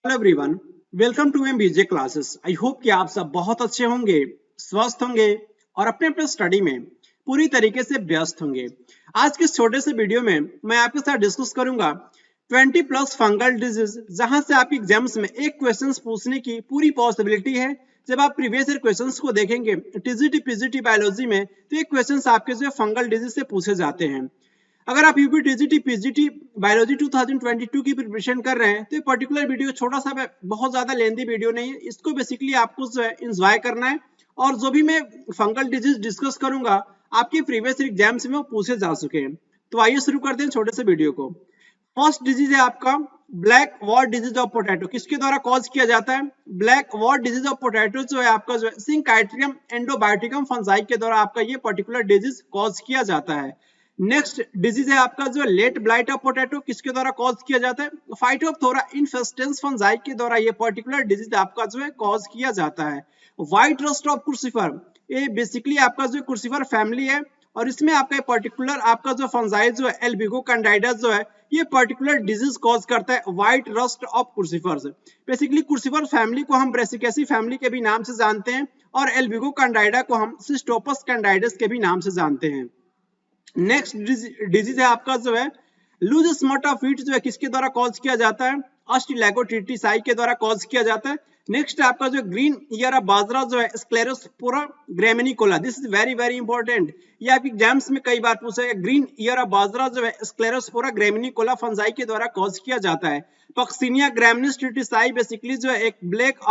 Hello everyone, welcome to MBJ classes. I hope कि आप सब बहुत अच्छे होंगे, स्वस्थ होंगे और अपने अपने स्टडी में पूरी तरीके से व्यस्त होंगे। आज के इस छोटे से वीडियो में मैं आपके साथ डिस्कस करूंगा 20 प्लस फंगल डिजीज, जहां से आपके एग्जाम्स में एक क्वेश्चंस पूछने की पूरी पॉसिबिलिटी है। जब आप प्रीवियस ईयर क्वेश्चंस को देखेंगे टीजीटी पीजीटी बायोलॉजी में, तो ये क्वेश्चंस आपके जो फंगल डिजीज से पूछे जाते हैं। अगर आप यूपी टीजीटी पीजीटी बायोलॉजी 2022 की प्रिपरेशन कर रहे हैं तो ये पर्टिकुलर वीडियो छोटा सा बहुत ज्यादा लेंथी वीडियो नहीं है। इसको बेसिकली आपको जो है एंजॉय करना है और जो भी मैं फंगल डिजीज डिस्कस करूंगा आपके प्रीवियस एग्जाम्स में वो पूछे जा चुके हैं। तो आइए शुरू करते हैं छोटे से वीडियो को। फर्स्ट डिजीज है आपका black what disease of potato. किसके द्वारा कॉज किया जाता है? Black what disease of potato जो है आपका जो है सिंकाइट्रियम एंडोबायोटिकम फंजाई के द्वारा आपका ये पर्टिकुलर डिजीज कॉज किया जाता है। नेक्स्ट डिजीज है आपका जो लेट ब्लाइट ऑफ पोटैटो। किसके द्वारा कॉज किया जाता है? फाइटोप्थोरा इन्फेस्टेंस फंजाई के द्वारा ये पर्टिकुलर डिजीज आपका जो है कॉज किया जाता है। व्हाइट रस्ट ऑफ क्रूसिफर, ये बेसिकली आपका जो क्रूसिफर फैमिली है और इसमें आपका पर्टिकुलर आपका जो फंजाई जो है एल्बिगो कैंडाइडस जो है ये पर्टिकुलर डिजीज कॉज करता है white rust of crucifer. Basically crucifer family को हम ब्रेसिकेसी फैमिली के भी नाम से जानते हैं और एल्बिगो कैंडाइडा को हम सिस्टोपस कैंडाइडस के भी नाम से जानते हैं। नेक्स्ट डिजीज है आपका जो है लूज स्मॉट ऑफ व्हीट, जो है किसके द्वारा कॉज किया जाता है? अस्टिलैगोटिटिसाई के द्वारा कॉज किया जाता है। नेक्स्ट आपका जो ग्रीन ईयर ऑफ बाजरा जो है Sclerospora graminicola. This is very very important, ये आपके एग्जाम्स में कई बार पूछा है। ग्रीन ईयर ऑफ बाजरा जो है स्क्लेरोस्पोरा ग्रेमिनिकोला फंजाई के द्वारा कॉज किया जाता है। पक्सिनिया ग्रैमिनिस ट्रिटिसाई बेसिकली जो है एक ब्लैक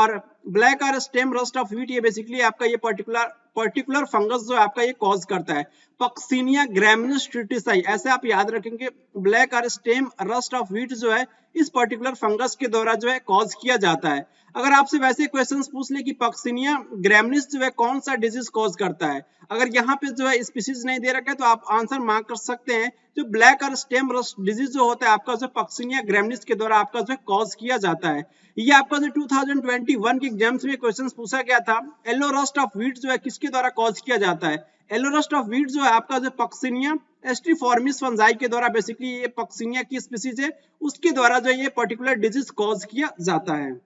और स्टेम रस्ट ऑफ व्हीट, ये बेसिकली आपका ये पर्टिकुलर फंगस जो है आपका ये कॉज करता है। पक्सिनिया ग्रैमिनिस ट्रिटिसाई, ऐसे आप याद रखेंगे। ब्लैक और स्टेम रस्ट ऑफ व्हीट जो है इस पर्टिकुलर फंगस के द्वारा जो है कॉज किया जाता है। अगर आपसे वैसे क्वेश्चंस पूछ ले कि पक्सिनिया ग्रैमिनिस जो है कौन सा डिजीज कॉज करता है, अगर यहाँ पे जो है स्पीसीज नहीं दे रखा है तो आप आंसर मार्क कर सकते हैं। जो ब्लैक और स्टेम रस्ट डिजीज जो होता है आपका जो पक्सिनिया ग्रैमिनिस के द्वारा आपका जो है कॉज किया जाता है। ये आपका जो 2021 के एग्जाम्स में क्वेश्चंस पूछा गया था। येलो रस्ट ऑफ व्हीट जो है किसके द्वारा कॉज किया जाता है? येलो रस्ट ऑफ व्हीट जो है आपका जो पक्सिनिया एस्ट्रीफॉर्मिस फंजाई के द्वारा, बेसिकली ये पक्सिनिया की स्पीसीज है उसके द्वारा जो ये पर्टिकुलर डिजीज कॉज किया जाता है।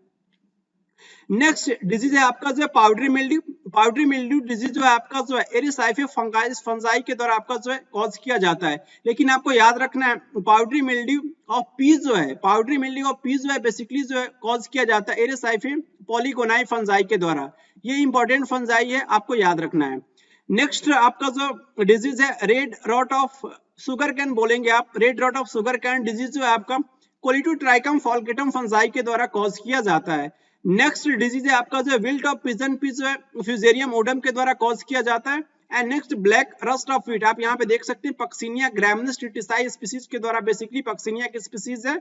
नेक्स्ट डिजीज है आपका जो है powdery mildew. Powdery mildew disease जो है आपका जो है एरिसाइफे फंगाई के द्वारा आपका जो है कॉज किया जाता है। लेकिन आपको याद रखना है पाउडरी मिल्ड्यू ऑफ पीज जो है, पाउडरी मिल्ड्यू ऑफ पीज जो है बेसिकली जो है कॉज किया जाता है एरिसाइफे पॉलीगोनाई फंजाई के द्वारा। ये इंपॉर्टेंट फंजाई है, आपको याद रखना है। नेक्स्ट आपका जो डिजीज है red rot of sugarcane बोलेंगे आप। Red rot of sugarcane disease जो है आपका कोलिटोट्राइकम फॉल्केटम फंजाई के द्वारा कॉज किया जाता है। नेक्स्ट डिजीज है आपका जो विल्ट ऑफ पिजन पीस जो है फ्यूजेरियम ओडम के द्वारा कॉज किया जाता है। And next black rust of wheat, आप यहाँ पे देख सकते हैं पक्सिनिया ग्रैमिनिस ट्रिटिसाई स्पीसीज के द्वारा, बेसिकली पक्सिनिया की स्पीसीज है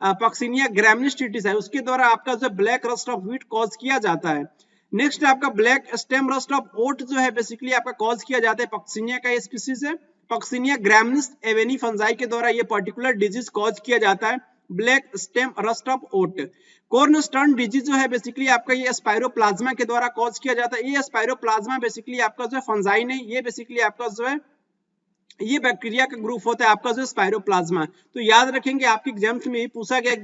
पक्सिनिया ग्रैमिनिस ट्रिटिसाई, उसके द्वारा आपका जो black rust of wheat cause किया जाता है। नेक्स्ट आपका black stem rust of oat जो है बेसिकली आपका कॉज किया जाता है पक्सिनिया का स्पीसीज है पक्सिनिया ग्रैमिनिस एवेनी फंजाई के द्वारा ये पर्टिकुलर डिजीज कॉज किया जाता है black stem rust of oat. कॉर्नस्टर्न डिजीज जो है बेसिकली आपका ये स्पाइरोप्लाज्मा के द्वारा कॉज किया जाता है। ये स्पाइरोप्लाज्मा बेसिकली आपका जो है फंजाई नहीं, ये बेसिकली आपका जो है ये बैक्टीरिया का ग्रुप होता है आपका जो स्पाइरोप्लाज्मा। तो याद रखेंगे आपके एग्जाम्स में पूछा गया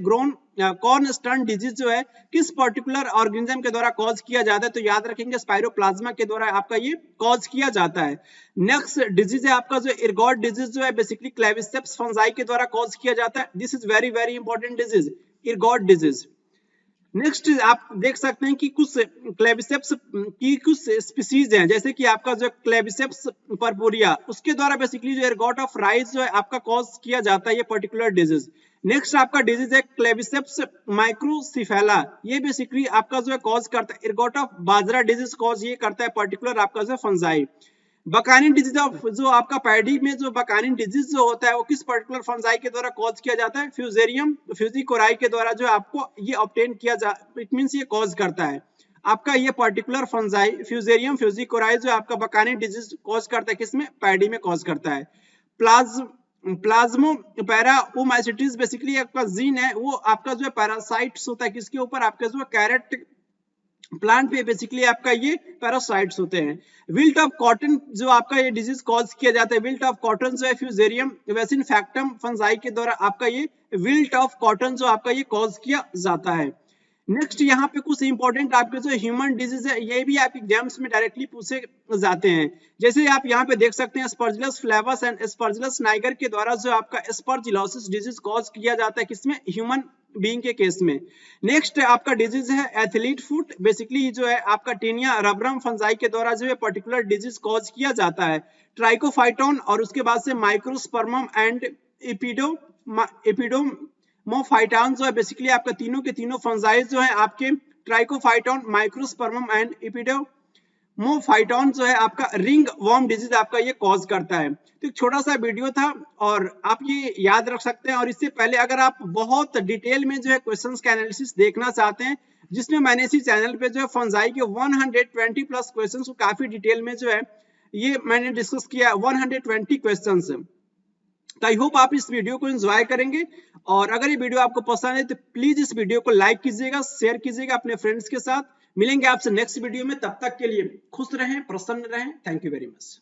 कॉर्नस्टर्न डिजीज जो है किस पर्टिकुलर ऑर्गेनिज्म के द्वारा कॉज किया जाता है, तो याद रखेंगे स्पाइरोप्लाज्मा के द्वारा आपका ये कॉज किया जाता है। नेक्स्ट डिजीज है आपका जो इर्गॉट डिजीज जो है बेसिकली क्लेविसेप्स फंजाई के द्वारा कॉज किया जाता है। This is very very important disease, ergot disease. Next आप देख सकते हैं कि कुछ क्लेविसेप्स की कुछ स्पीसीज हैं, जैसे कि आपका जो क्लेविसेप्स परपोरिया उसके द्वारा बेसिकली जो एर्गॉट ऑफ राइस जो है आपका कॉज किया जाता है ये पर्टिकुलर डिजीज। नेक्स्ट आपका डिजीज है क्लेविसेप्स माइक्रोसिफेला, ये बेसिकली आपका जो है कॉज करता है ergot of bajra disease cause ये करता है पर्टिकुलर आपका जो फंजाई। बकानिन डिजीज ऑफ जो आपका पैडी में जो बकानिन डिजीज जो होता है वो किस पर्टिकुलर फंजाई के द्वारा कॉज किया जाता है? फ्यूजेरियम फ्यूजिकोराई के द्वारा जो आपको ये ऑब्टेन किया जा, इट मींस ये कॉज करता है आपका ये पर्टिकुलर फंजाई फ्यूजेरियम फ्यूजिकोराई जो आपका बकानिन डिजीज कॉज करता है किसमें? पैडी में कॉज करता है। प्लाज्मोपैराओमाइसिटिस बेसिकली आपका जीन है, वो आपका जो है पैरासाइट्स होता है किसके ऊपर? आपका जो कैरेट प्लांट पे बेसिकली आपका ये पैरासाइट्स होते हैं। विल्ट ऑफ कॉटन जो आपका ये डिजीज कॉज किया जाता है, विल्ट ऑफ कॉटन जो है फ्यूजेरियम वेसिनफैक्टम फंजाई के द्वारा आपका ये विल्ट ऑफ कॉटन जो आपका ये कॉज किया जाता है। नेक्स्ट यहाँ पे कुछ इंपॉर्टेंट आपके जो ह्यूमन डिजीज है ये भी आप एग्जाम्स में डायरेक्टली पूछे जाते हैं। जैसे आप यहाँ पे देख सकते हैं एस्परजिलस फ्लेवस एंड एस्परजिलस नाइगर के द्वारा जो आपका एस्परजिलोसिस डिजीज कॉज किया जाता है किसमें, ह्यूमन बीइंग के केस में। नेक्स्ट आपका डिजीज है एथलीट फुट, बेसिकली जो है आपका टेनिया रबरम फंजाई के द्वारा जो है पर्टिकुलर डिजीज कॉज किया जाता है। ट्राइकोफाइटोन और उसके बाद से माइक्रोस्पर्मम एंड एपिडोमोफाइटॉन जो है बेसिकली आपका तीनों के तीनों फंजाई जो है आपके ट्राइकोफाइटोन, माइक्रोस्पर्मम एंड एपिडोमोफाइटॉन जो है आपका रिंग वर्म डिजीज आपका ये कॉज करता है। तो एक छोटा सा वीडियो था और आप ये याद रख सकते हैं। और इससे पहले अगर आप बहुत डिटेल में जो है क्वेश्चंस का एनालिसिस देखना चाहते हैं, जिसमें मैंने इसी चैनल पे जो है फंजाई के 120 प्लस क्वेश्चंस को काफी डिटेल में जो है ये मैंने डिस्कस किया 120 क्वेश्चंस। तो आई होप आप इस वीडियो को एंजॉय करेंगे। और अगर ये वीडियो आपको पसंद है तो प्लीज इस वीडियो को लाइक कीजिएगा, शेयर कीजिएगा अपने फ्रेंड्स के साथ। मिलेंगे आपसे नेक्स्ट वीडियो में, तब तक के लिए खुश रहें, प्रसन्न रहें। Thank you very much.